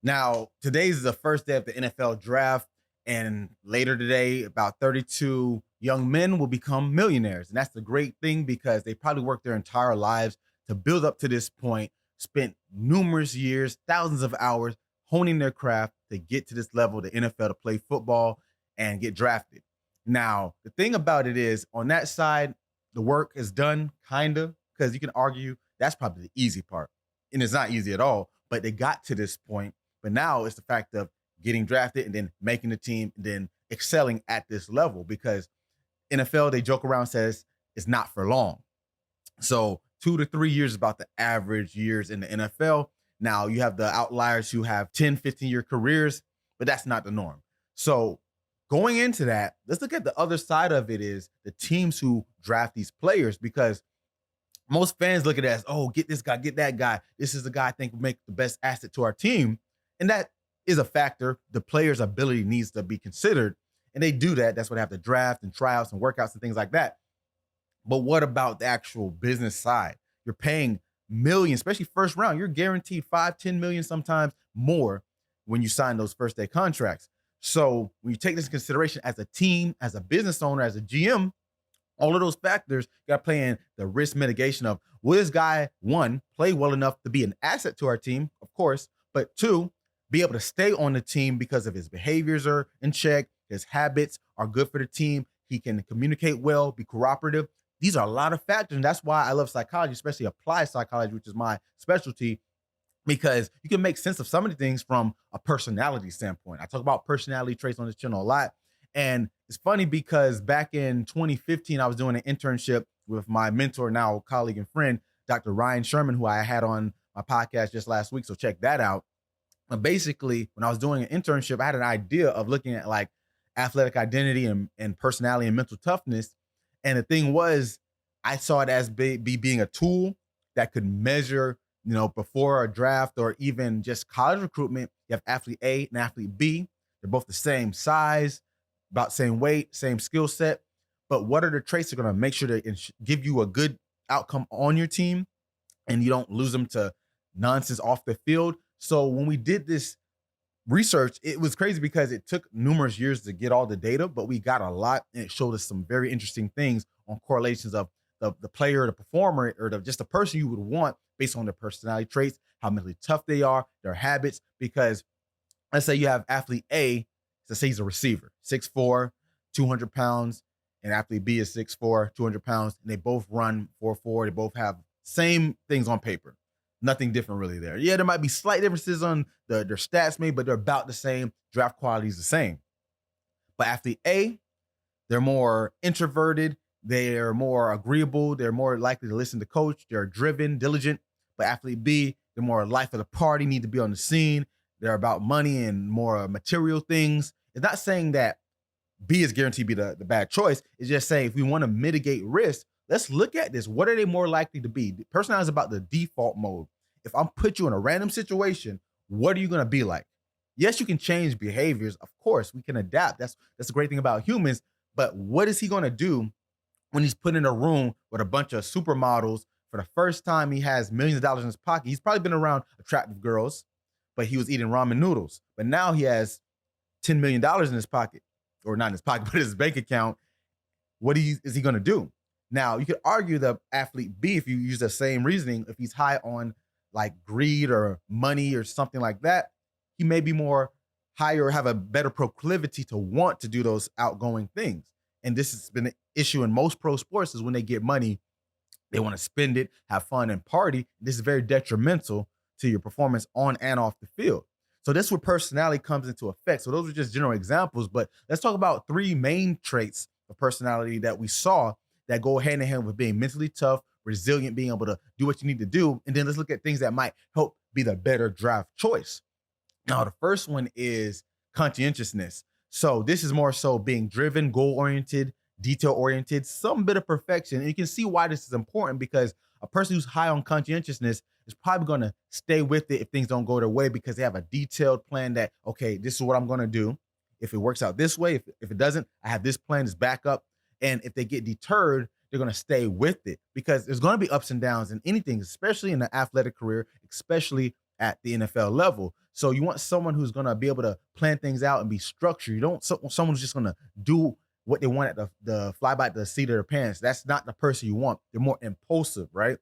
Now, today's the first day of the NFL draft, and later today, about 32 young men will become millionaires. And that's the great thing because they probably worked their entire lives to build up to this point, spent numerous years, thousands of hours honing their craft to get to this level, the NFL, to play football and get drafted. Now, the thing about it is, on that side, the work is done, kind of, because you can argue that's probably the easy part. And it's not easy at all, but they got to this point. But now it's the fact of getting drafted and then making the team and then excelling at this level, because NFL, they joke around, says it's not for long. So 2 to 3 years is about the average years in the NFL. Now you have the outliers who have 10, 15-year careers, but that's not the norm. So going into that, let's look at the other side of it, is the teams who draft these players, because most fans look at it as, oh, get this guy, get that guy. This is the guy I think will make the best asset to our team. And that is a factor. The player's ability needs to be considered. And they do that. That's why they have the draft and tryouts and workouts and things like that. But what about the actual business side? You're paying millions, especially first round. You're guaranteed 5, 10 million, sometimes more when you sign those first day contracts. So when you take this into consideration as a team, as a business owner, as a GM, all of those factors, you got to play in the risk mitigation of, will this guy, one, play well enough to be an asset to our team, of course, but two, be able to stay on the team because of his behaviors are in check, his habits are good for the team, he can communicate well, be cooperative. These are a lot of factors, and that's why I love psychology, especially applied psychology, which is my specialty, because you can make sense of some of the things from a personality standpoint. I talk about personality traits on this channel a lot. And it's funny because back in 2015, I was doing an internship with my mentor, now colleague and friend, Dr. Ryan Sherman, who I had on my podcast just last week. So check that out. But basically, when I was doing an internship, I had an idea of looking at like athletic identity and personality and mental toughness. And the thing was, I saw it as being a tool that could measure, before a draft or even just college recruitment. You have athlete A and athlete B. They're both the same size, about same weight, same skill set. But what are the traits that are going to make sure to give you a good outcome on your team and you don't lose them to nonsense off the field? So when we did this research, it was crazy because it took numerous years to get all the data, but we got a lot, and it showed us some very interesting things on correlations of the player, the performer, or just the person you would want based on their personality traits, how mentally tough they are, their habits. Because let's say you have athlete A, let's say he's a receiver, 6'4", 200 pounds, and athlete B is 6'4", 200 pounds, and they both run 4.4. They both have same things on paper. Nothing different really there. Yeah, there might be slight differences on their stats maybe, but they're about the same. Draft quality is the same. But athlete A, they're more introverted. They're more agreeable. They're more likely to listen to coach. They're driven, diligent. But athlete B, they're more life of the party, need to be on the scene. They're about money and more material things. It's not saying that B is guaranteed to be the bad choice. It's just saying if we want to mitigate risk, let's look at this. What are they more likely to be? Personality is about the default mode. If I'm put you in a random situation, what are you going to be like? Yes, you can change behaviors. Of course, we can adapt. That's the great thing about humans. But what is he going to do when he's put in a room with a bunch of supermodels for the first time? He has millions of dollars in his pocket. He's probably been around attractive girls, but he was eating ramen noodles. But now he has $10 million in his pocket, or not in his pocket, but his bank account. What is he going to do? Now, you could argue the athlete B, if you use the same reasoning, if he's high on like greed or money or something like that, he may be more higher, have a better proclivity to want to do those outgoing things. And this has been an issue in most pro sports, is when they get money, they want to spend it, have fun, and party. This is very detrimental to your performance on and off the field. So that's where personality comes into effect. So those are just general examples, but let's talk about 3 main traits of personality that we saw that go hand in hand with being mentally tough, resilient, being able to do what you need to do. And then let's look at things that might help be the better draft choice. Now, the first one is conscientiousness. So this is more so being driven, goal-oriented, detail-oriented, some bit of perfection. And you can see why this is important, because a person who's high on conscientiousness is probably going to stay with it if things don't go their way, because they have a detailed plan that, okay, this is what I'm going to do. If it works out this way, if it doesn't, I have this plan, this backup. And if they get deterred, they're going to stay with it, because there's going to be ups and downs in anything, especially in the athletic career, especially at the NFL level. So you want someone who's going to be able to plan things out and be structured. You don't someone who's just going to do what they want at the fly by the seat of their pants. That's not the person you want. They're more impulsive, right?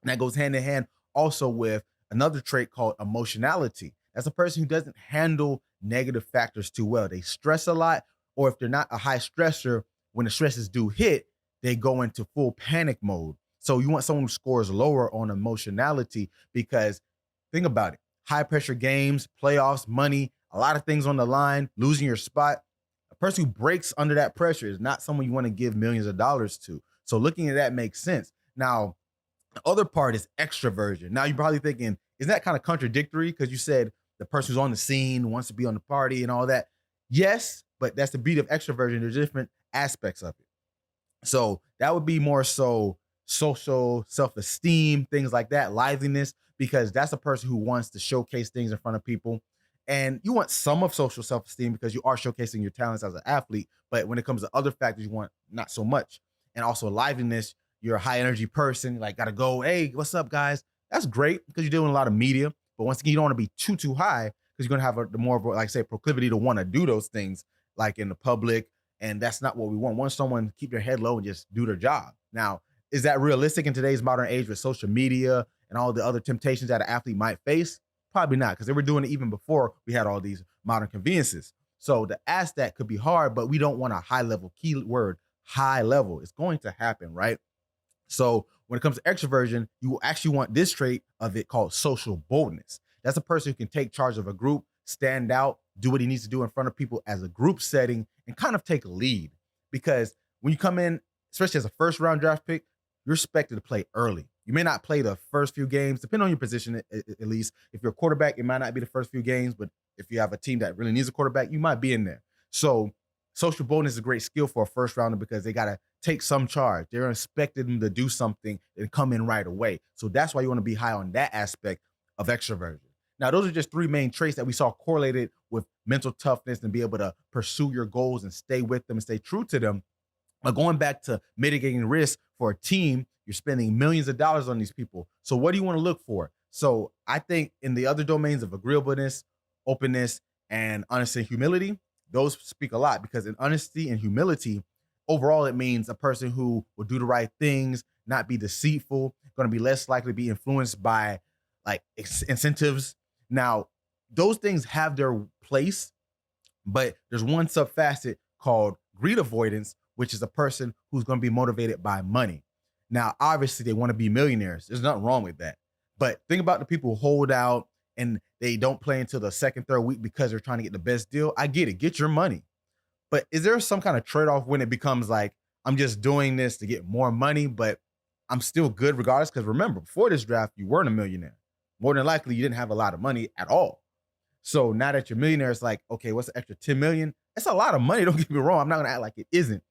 And that goes hand in hand also with another trait called emotionality. That's a person who doesn't handle negative factors too well. They stress a lot, or if they're not a high stressor, when the stresses do hit, they go into full panic mode. So you want someone who scores lower on emotionality because think about it. High pressure games, playoffs, money, a lot of things on the line, losing your spot. A person who breaks under that pressure is not someone you want to give millions of dollars to. So looking at that makes sense. Now, the other part is extroversion. Now you're probably thinking, isn't that kind of contradictory? Because you said the person who's on the scene wants to be on the party and all that. Yes, but that's the beauty of extroversion. There's different aspects of it. So that would be more so social self-esteem, things like that, liveliness, because that's a person who wants to showcase things in front of people. And you want some of social self-esteem because you are showcasing your talents as an athlete. But when it comes to other factors, you want not so much. And also liveliness, you're a high energy person, like gotta go, hey, what's up, guys? That's great because you're doing a lot of media. But once again, you don't want to be too high because you're gonna have the more of a, like say, proclivity to want to do those things like in the public. And that's not what we want. We want someone to keep their head low and just do their job. Now, is that realistic in today's modern age with social media and all the other temptations that an athlete might face? Probably not, because they were doing it even before we had all these modern conveniences. So to ask that could be hard, but we don't want a high level, key word, high level. It's going to happen, right? So when it comes to extroversion, you actually want this trait of it called social boldness. That's a person who can take charge of a group, stand out, do what he needs to do in front of people as a group setting, and kind of take a lead. Because when you come in, especially as a first round draft pick, you're expected to play early. You may not play the first few games, depending on your position at least. If you're a quarterback, it might not be the first few games, but if you have a team that really needs a quarterback, you might be in there. So social boldness is a great skill for a first rounder because they got to take some charge. They're expecting them to do something and come in right away. So that's why you want to be high on that aspect of extroversion. Now, those are just three main traits that we saw correlated with mental toughness and be able to pursue your goals and stay with them and stay true to them. But going back to mitigating risk for a team, you're spending millions of dollars on these people. So what do you want to look for? So I think in the other domains of agreeableness, openness, and honesty and humility, those speak a lot because in honesty and humility, overall, it means a person who will do the right things, not be deceitful, going to be less likely to be influenced by like incentives. Now, those things have their place, but there's one subfacet called greed avoidance, which is a person who's going to be motivated by money. Now, obviously, they want to be millionaires. There's nothing wrong with that. But think about the people who hold out and they don't play until the second, third week because they're trying to get the best deal. I get it. Get your money. But is there some kind of trade-off when it becomes like, I'm just doing this to get more money, but I'm still good regardless? Because remember, before this draft, you weren't a millionaire. More than likely, you didn't have a lot of money at all. So now that you're millionaire, it's like, okay, what's the extra 10 million? That's a lot of money. Don't get me wrong. I'm not going to act like it isn't.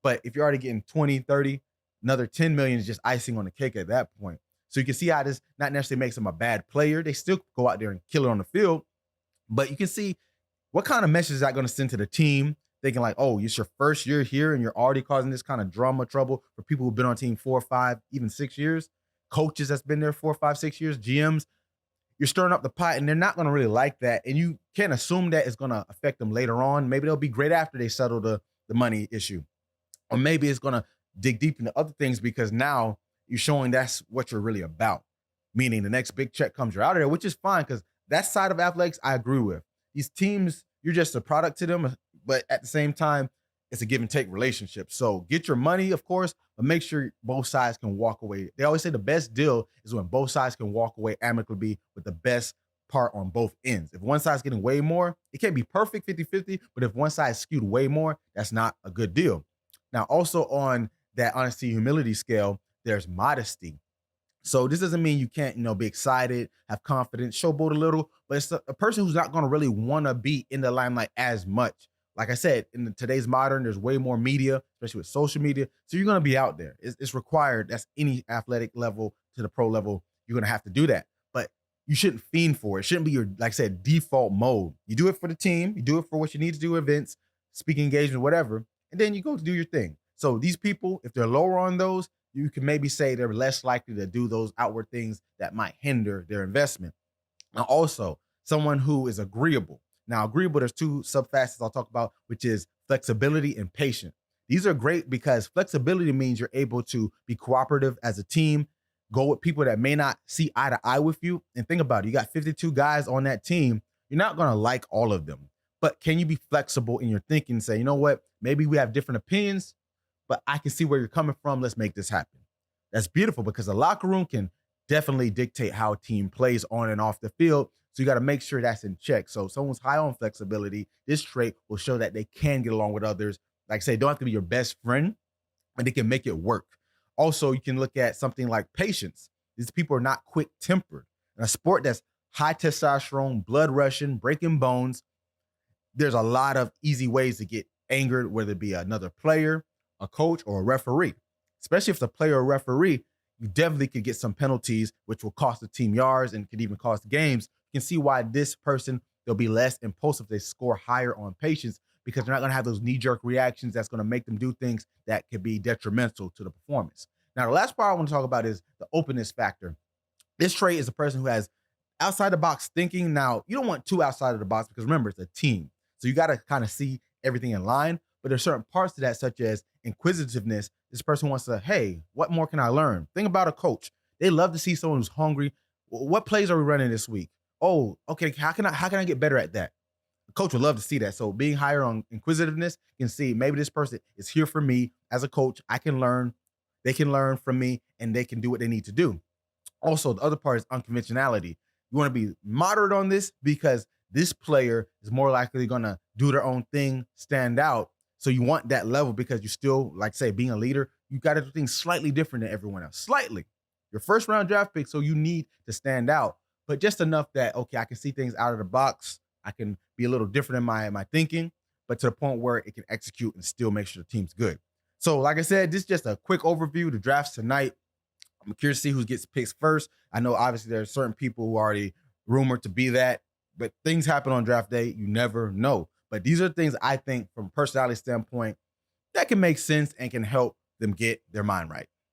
But if you're already getting 20, 30, another 10 million is just icing on the cake at that point. So you can see how this not necessarily makes them a bad player. They still go out there and kill it on the field. But you can see what kind of message is that going to send to the team? Thinking like, oh, it's your first year here and you're already causing this kind of drama trouble for people who've been on team 4, 5, even 6 years. Coaches that's been there 4, 5, 6 years, GMs. You're stirring up the pot and they're not going to really like that. And you can't assume that it's going to affect them later on. Maybe they'll be great after they settle the money issue. Or maybe it's going to dig deep into other things because now you're showing that's what you're really about. Meaning the next big check comes, you're out of there, which is fine because that side of athletics I agree with. These teams, you're just a product to them, but at the same time, it's a give and take relationship. So get your money, of course, but make sure both sides can walk away. They always say the best deal is when both sides can walk away amicably with the best part on both ends. If one side's getting way more, it can't be perfect 50-50, but if one side's skewed way more, that's not a good deal. Now, also on that honesty humility scale, there's modesty. So this doesn't mean you can't, be excited, have confidence, showboat a little, but it's a person who's not going to really want to be in the limelight as much. Like I said, in today's modern, there's way more media, especially with social media. So you're going to be out there. It's required. That's any athletic level to the pro level. You're going to have to do that. But you shouldn't fiend for it. It shouldn't be your, like I said, default mode. You do it for the team. You do it for what you need to do, events, speaking engagement, whatever. And then you go to do your thing. So these people, if they're lower on those, you can maybe say they're less likely to do those outward things that might hinder their investment. Now, also, someone who is agreeable. Now, agreeable, there's two subfacets I'll talk about, which is flexibility and patience. These are great because flexibility means you're able to be cooperative as a team, go with people that may not see eye to eye with you. And think about it, you got 52 guys on that team. You're not going to like all of them, but can you be flexible in your thinking and say, you know what, maybe we have different opinions, but I can see where you're coming from. Let's make this happen. That's beautiful because the locker room can definitely dictate how a team plays on and off the field. So you got to make sure that's in check. So if someone's high on flexibility, this trait will show that they can get along with others. Like I say, don't have to be your best friend, and they can make it work. Also, you can look at something like patience. These people are not quick tempered. In a sport that's high testosterone, blood rushing, breaking bones, there's a lot of easy ways to get angered, whether it be another player, a coach, or a referee. Especially if it's a player or referee, you definitely could get some penalties, which will cost the team yards and could even cost games. You can see why this person, they'll be less impulsive. They score higher on patience because they're not going to have those knee-jerk reactions that's going to make them do things that could be detrimental to the performance. Now, the last part I want to talk about is the openness factor. This trait is a person who has outside the box thinking. Now, you don't want too outside of the box because remember, it's a team. So you got to kind of see everything in line. But there's certain parts to that, such as inquisitiveness. This person wants to, hey, what more can I learn? Think about a coach. They love to see someone who's hungry. What plays are we running this week? Oh, okay. How can I get better at that? The coach would love to see that. So being higher on inquisitiveness can see maybe this person is here for me as a coach. I can learn. They can learn from me and they can do what they need to do. Also, the other part is unconventionality. You want to be moderate on this because this player is more likely going to do their own thing, stand out. So you want that level because you still, like say, being a leader, you got to do things slightly different than everyone else. Slightly. Your first round draft pick, so you need to stand out, but just enough that, okay, I can see things out of the box. I can be a little different in my thinking, but to the point where it can execute and still make sure the team's good. So like I said, this is just a quick overview of the drafts tonight. I'm curious to see who gets picked first. I know obviously there are certain people who are already rumored to be that, but things happen on draft day. You never know. But these are things I think from a personality standpoint that can make sense and can help them get their mind right.